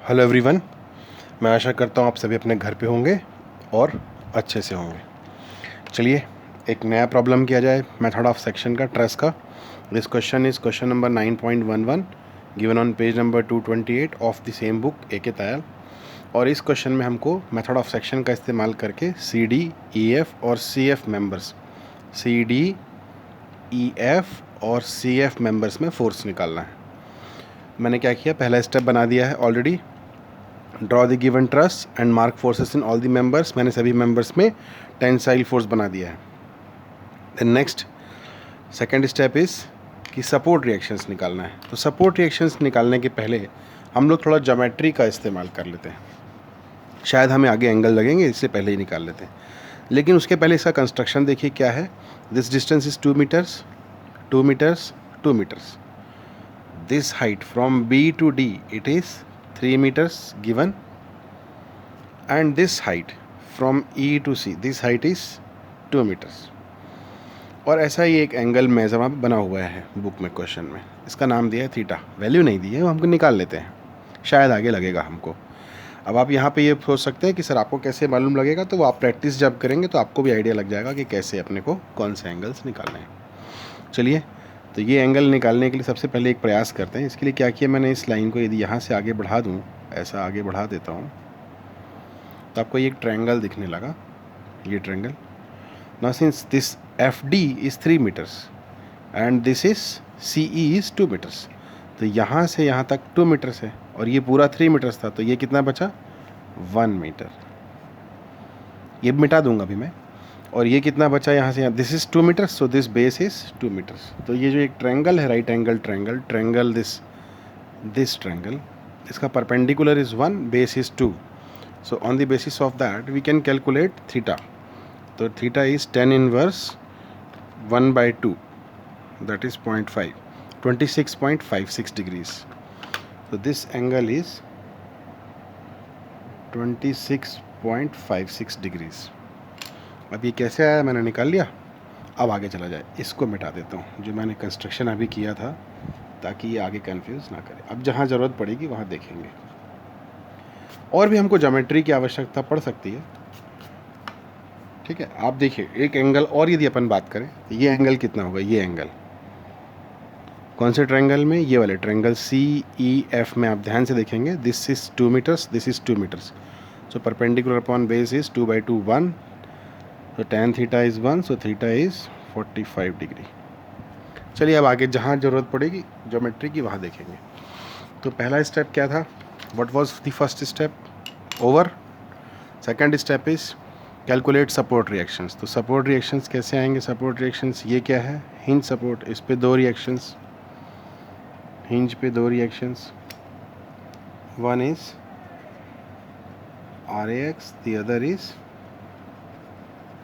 Hello everyone, मैं आशा करता हूँ आप सभी अपने घर पे होंगे और अच्छे से होंगे। चलिए एक नया प्रॉब्लम किया जाए मेथड ऑफ सेक्शन का, ट्रेस का। This question is question number 9.11 given on page number 228 of the same book A K Tayal. और इस क्वेश्चन में हमको मेथड ऑफ सेक्शन का इस्तेमाल करके सी डी ई एफ और C F members, C D E F और सी एफ मेम्बर्स में फोर्स निकालना है। मैंने क्या किया, पहला स्टेप बना दिया है already. Draw the given truss and mark forces in all the members. मैंने सभी मेंबर्स में टेंसाइल फोर्स बना दिया है। Then next second step is कि सपोर्ट रिएक्शंस निकालना है। तो सपोर्ट रिएक्शंस निकालने के पहले हम लोग थोड़ा ज्योमेट्री का इस्तेमाल कर लेते हैं। शायद हमें आगे एंगल लगेंगे, इससे पहले ही निकाल लेते हैं। लेकिन उसके पहले इसका कंस्ट्रक्शन देखिए क्या है। This distance is 2 metres, 2 metres, 2 metres. This height from B to D it is 3 meters given, and this height from E to C, this height is 2 meters। और ऐसा ही एक एंगल मेजर बना हुआ है बुक में, क्वेश्चन में। इसका नाम दिया है थीटा। वैल्यू नहीं दी है, वो हमको निकाल लेते हैं, शायद आगे लगेगा हमको। अब आप यहाँ पे ये सोच सकते हैं कि सर आपको कैसे मालूम लगेगा, तो वो आप प्रैक्टिस जब करेंगे तो आपको भी आइडिया लग जाएगा कि कैसे अपने को कौन से एंगल्स निकालने हैं। चलिए, तो ये एंगल निकालने के लिए सबसे पहले एक प्रयास करते हैं। इसके लिए क्या किया मैंने, इस लाइन को यदि यहाँ से आगे बढ़ा दूँ, ऐसा आगे बढ़ा देता हूँ, तो आपको ये एक ट्रायंगल दिखने लगा, ये triangle. Now since this F D is 3 meters and this is C E is 2 meters, तो यहाँ से यहाँ तक 2 meters है और ये पूरा 3 meters था, तो ये कितना बचा 1 meter। ये मिटा दूंगा अभी मैं। और ये कितना बचा यहाँ से यहाँ, this is 2 meters, so this base is 2 meters। तो ये जो एक ट्रायंगल है, right angle triangle, triangle this triangle, इसका perpendicular is 1, base is 2। So on the basis of that we can calculate theta. So theta is tan inverse 1/2, that is 0.5, 26.56 degrees. So this angle is 26.56 degrees. अब ये कैसे आया, मैंने निकाल लिया। अब आगे चला जाए, इसको मिटा देता हूँ जो मैंने कंस्ट्रक्शन अभी किया था, ताकि ये आगे कंफ्यूज ना करे। अब जहाँ ज़रूरत पड़ेगी वहाँ देखेंगे। और भी हमको ज्योमेट्री की आवश्यकता पड़ सकती है, ठीक है। आप देखिए एक एंगल और यदि अपन बात करें तो ये एंगल कितना होगा, ये एंगल कौन से ट्रायंगल में, ये वाले ट्रायंगल सी ई एफ में। आप ध्यान से देखेंगे, this is 2 meters, this is 2 meters, so perpendicular upon base is 2/2 1, तो tan theta is 1, so theta is 45 degree. चलिए अब आगे जहाँ ज़रूरत पड़ेगी ज्योमेट्री की वहाँ देखेंगे। तो पहला स्टेप क्या था, what was the first step? Over. Second step is calculate support reactions। तो support reactions कैसे आएंगे, support reactions ये क्या है, hinge support, इस पे 2 reactions, hinge पे 2 reactions, one is RAX, the other is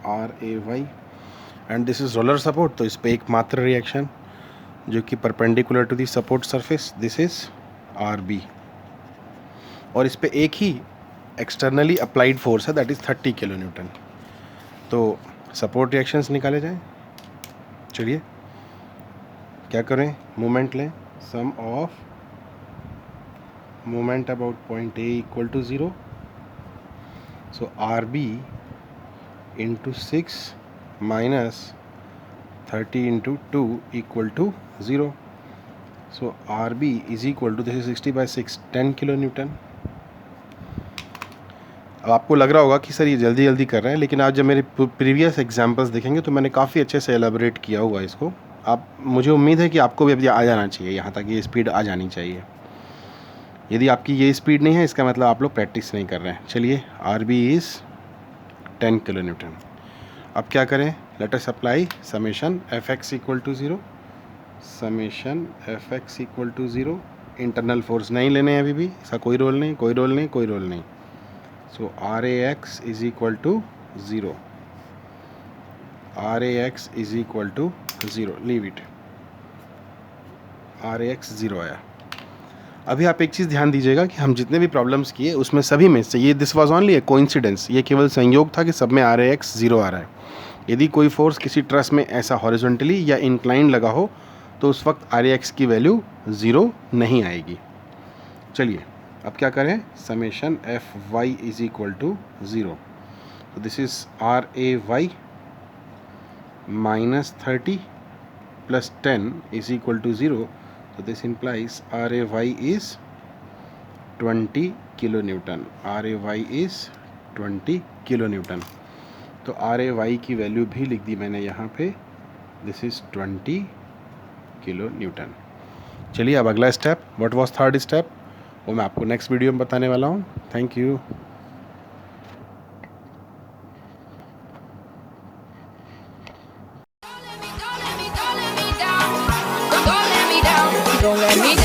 RAY, and this is roller support। तो इस पे एक मात्र रिएक्शन जो कि perpendicular to the support surface, this is RB, और इस पे एक ही एक्सटर्नली अप्लाइड फोर्स है, दैट इज़ 30 kN। तो सपोर्ट रिएक्शंस निकाले जाएं। चलिए क्या करें, मोमेंट लें, sum of moment about point A equal to 0, so R B into 6 minus 30 into 2 equal to 0, so R B is equal to, this is 60/6, 10 kN। अब आपको लग रहा होगा कि सर ये जल्दी जल्दी कर रहे हैं, लेकिन आज जब मेरे प्रीवियस एग्जांपल्स देखेंगे तो मैंने काफ़ी अच्छे से एलाबोरेट किया हुआ इसको। आप, मुझे उम्मीद है कि आपको भी अब आ जाना चाहिए, यहाँ तक ये स्पीड आ जानी चाहिए। यदि आपकी ये स्पीड नहीं है, इसका मतलब आप लोग प्रैक्टिस नहीं कर रहे हैं। चलिए, आर बी इज़ 10 kN। अब क्या करें, let us apply summation F X equal to 0, summation F X equal to 0। Internal force नहीं लेने हैं अभी भी, इसका कोई रोल नहीं, कोई रोल नहीं, कोई रोल नहीं। So RAX is equal to 0, RAX is equal to 0, leave it, RAX 0 आया। अभी आप एक चीज़ ध्यान दीजिएगा कि हम जितने भी प्रॉब्लम्स किए उसमें सभी में से ये this was only A coincidence, ये केवल संयोग था कि सब में RAX 0 आ रहा है। यदि कोई फोर्स किसी ट्रस में ऐसा हॉरिजॉन्टली या इंक्लाइन लगा हो तो उस वक्त RAX की वैल्यू 0 नहीं आएगी। चलिए अब क्या करें, summation F Y is equal to 0. तो this is R A Y minus 30 plus 10 is equal to 0. So this implies RAY is 20 kilonewton. RAY is 20 kilonewton. तो RAY की वैल्यू भी लिख दी मैंने यहाँ पे, दिस इज 20 kilonewton. चलिए अब अगला step, what was third step, वो मैं आपको नेक्स्ट वीडियो में बताने वाला हूँ. Thank you. Don't let me down.